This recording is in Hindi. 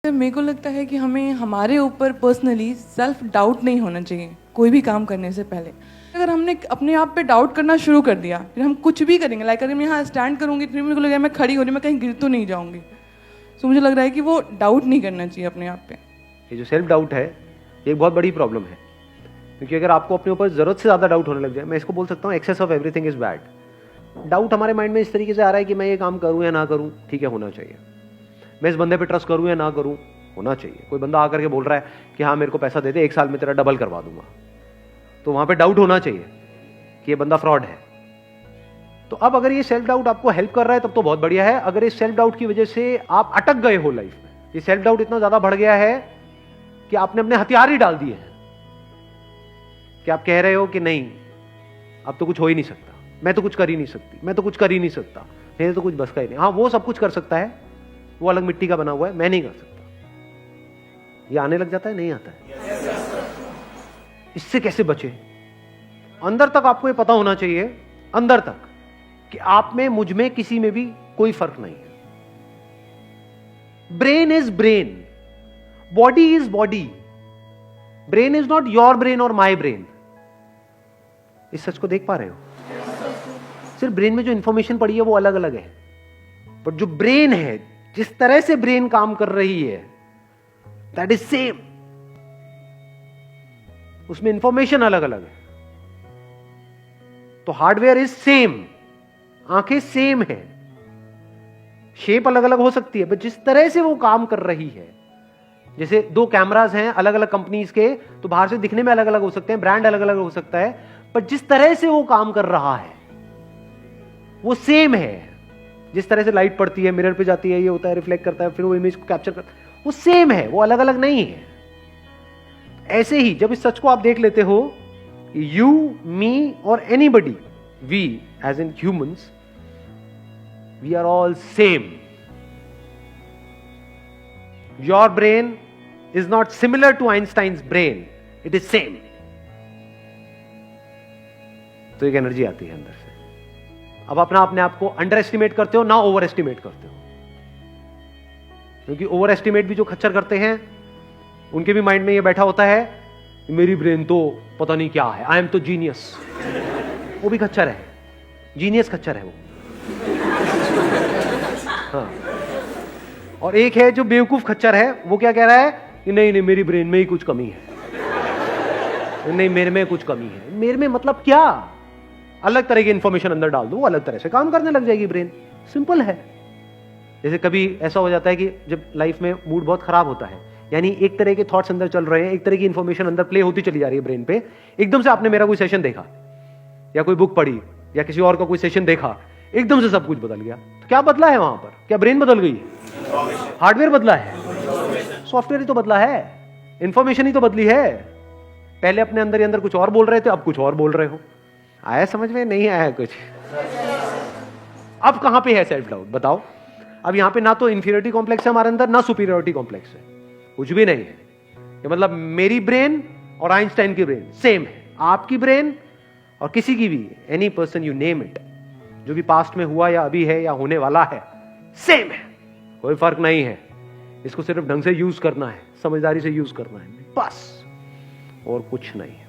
मेरे को लगता है कि हमें हमारे ऊपर पर्सनली सेल्फ डाउट नहीं होना चाहिए कोई भी काम करने से पहले। अगर हमने अपने आप पे डाउट करना शुरू कर दिया, फिर हम कुछ भी करेंगे, लाइक अगर मैं यहाँ स्टैंड करूँगी फिर मेरे को लगेगा मैं खड़ी हो रही, मैं कहीं गिर तो नहीं जाऊँगी। सो मुझे लग रहा है कि वो डाउट नहीं करना चाहिए अपने आप पे। ये जो सेल्फ डाउट है ये एक बहुत बड़ी प्रॉब्लम है, क्योंकि अगर आपको अपने ऊपर जरूरत से ज़्यादा डाउट होने लग जाए, मैं इसको बोल सकता हूँ excess of everything is bad. Doubt हमारे माइंड में इस तरीके से आ रहा है कि मैं ये काम करूँ या ना करूँ, ठीक है होना चाहिए। मैं इस बंदे पे ट्रस्ट करूँ या ना करूँ, होना चाहिए। कोई बंदा आकर के बोल रहा है कि हाँ मेरे को पैसा दे दे, 1 साल में तेरा डबल करवा दूंगा, तो वहां पे डाउट होना चाहिए कि ये बंदा फ्रॉड है। तो अब अगर ये सेल्फ डाउट आपको हेल्प कर रहा है तब तो बहुत बढ़िया है। अगर इस सेल्फ डाउट की वजह से आप अटक गए हो लाइफ में, ये सेल्फ डाउट इतना ज्यादा बढ़ गया है कि आपने अपने हथियार ही डाल दिए हैं, कि आप कह रहे हो कि नहीं अब तो कुछ हो ही नहीं सकता, मैं तो कुछ कर ही नहीं सकती, मैं तो कुछ कर ही नहीं सकता, मेरे तो कुछ बस का ही नहीं। हाँ वो सब कुछ कर सकता है, वो अलग मिट्टी का बना हुआ है, मैं नहीं कर सकता। ये आने लग जाता है, नहीं आता है। इससे कैसे बचे? अंदर तक आपको ये पता होना चाहिए, अंदर तक, कि आप में, मुझ में, किसी में भी कोई फर्क नहीं है। Brain is brain, body is body. Brain is not your brain और माई ब्रेन। इस सच को देख पा रहे हो? सिर्फ ब्रेन में जो इंफॉर्मेशन पड़ी है वो अलग अलग है, बट जो ब्रेन है, जिस तरह से ब्रेन काम कर रही है, दैट इज सेम। उसमें इंफॉर्मेशन अलग अलग है। तो हार्डवेयर इज सेम, आंखें सेम है, शेप अलग अलग हो सकती है, बट जिस तरह से वो काम कर रही है, जैसे 2 कैमरास हैं अलग अलग कंपनीज के, तो बाहर से दिखने में अलग अलग हो सकते हैं, ब्रांड अलग अलग हो सकता है, बट जिस तरह से वो काम कर रहा है वो सेम है। जिस तरह से लाइट पड़ती है, मिरर पे जाती है, ये होता है, रिफ्लेक्ट करता है, फिर वो इमेज को कैप्चर करता है, वो सेम है, वो अलग अलग नहीं है। ऐसे ही जब इस सच को आप देख लेते हो, यू, मी और anybody, we as in humans, we are all same. Your brain is not similar to Einstein's brain, it is same. तो एक एनर्जी आती है अंदर से। अब अपने आप को अंडर एस्टिमेट करते हो ना ओवर एस्टिमेट करते हो, क्योंकि ओवर एस्टिमेट भी जो खच्चर करते हैं उनके भी माइंड में ये बैठा होता है मेरी ब्रेन तो पता नहीं क्या है, आई एम तो जीनियस। वो भी खच्चर है, जीनियस खच्चर है वो। हाँ। और एक है जो बेवकूफ खच्चर है, वो क्या कह रहा है कि नहीं नहीं मेरी ब्रेन में ही कुछ कमी है, नहीं मेरे में कुछ कमी है। मेरे में मतलब क्या? अलग तरह की इंफॉर्मेशन अंदर डाल दो, वो अलग तरह से काम करने लग जाएगी ब्रेन। सिंपल है। जैसे कभी ऐसा हो जाता है कि जब लाइफ में मूड बहुत खराब होता है, यानी एक तरह के थॉट्स अंदर चल रहे हैं, एक तरह की इंफॉर्मेशन अंदर प्ले होती चली जा रही है ब्रेन पे, एकदम से आपने मेरा कोई सेशन देखा या कोई बुक पढ़ी या किसी और का कोई सेशन देखा, एकदम से सब कुछ बदल गया। तो क्या बदला है वहां पर? क्या ब्रेन बदल गई? हार्डवेयर बदला है, सॉफ्टवेयर ही तो बदला है, इंफॉर्मेशन ही तो बदली है। पहले अपने अंदर ही अंदर कुछ और बोल रहे थे, अब कुछ और बोल रहे हो। आया समझ में? नहीं आया कुछ? अब कहां पे है सेल्फ डाउट बताओ? अब यहां पे ना तो इंफीरियरिटी कॉम्प्लेक्स है हमारे अंदर, ना सुपीरियरिटी कॉम्प्लेक्स है, कुछ भी नहीं है। ये मतलब मेरी ब्रेन और आइंस्टाइन की ब्रेन सेम है, आपकी ब्रेन और किसी की भी, any person you name it, जो भी पास्ट में हुआ या अभी है या होने वाला है, सेम है, कोई फर्क नहीं है। इसको सिर्फ ढंग से यूज करना है, समझदारी से यूज करना है, बस, और कुछ नहीं है।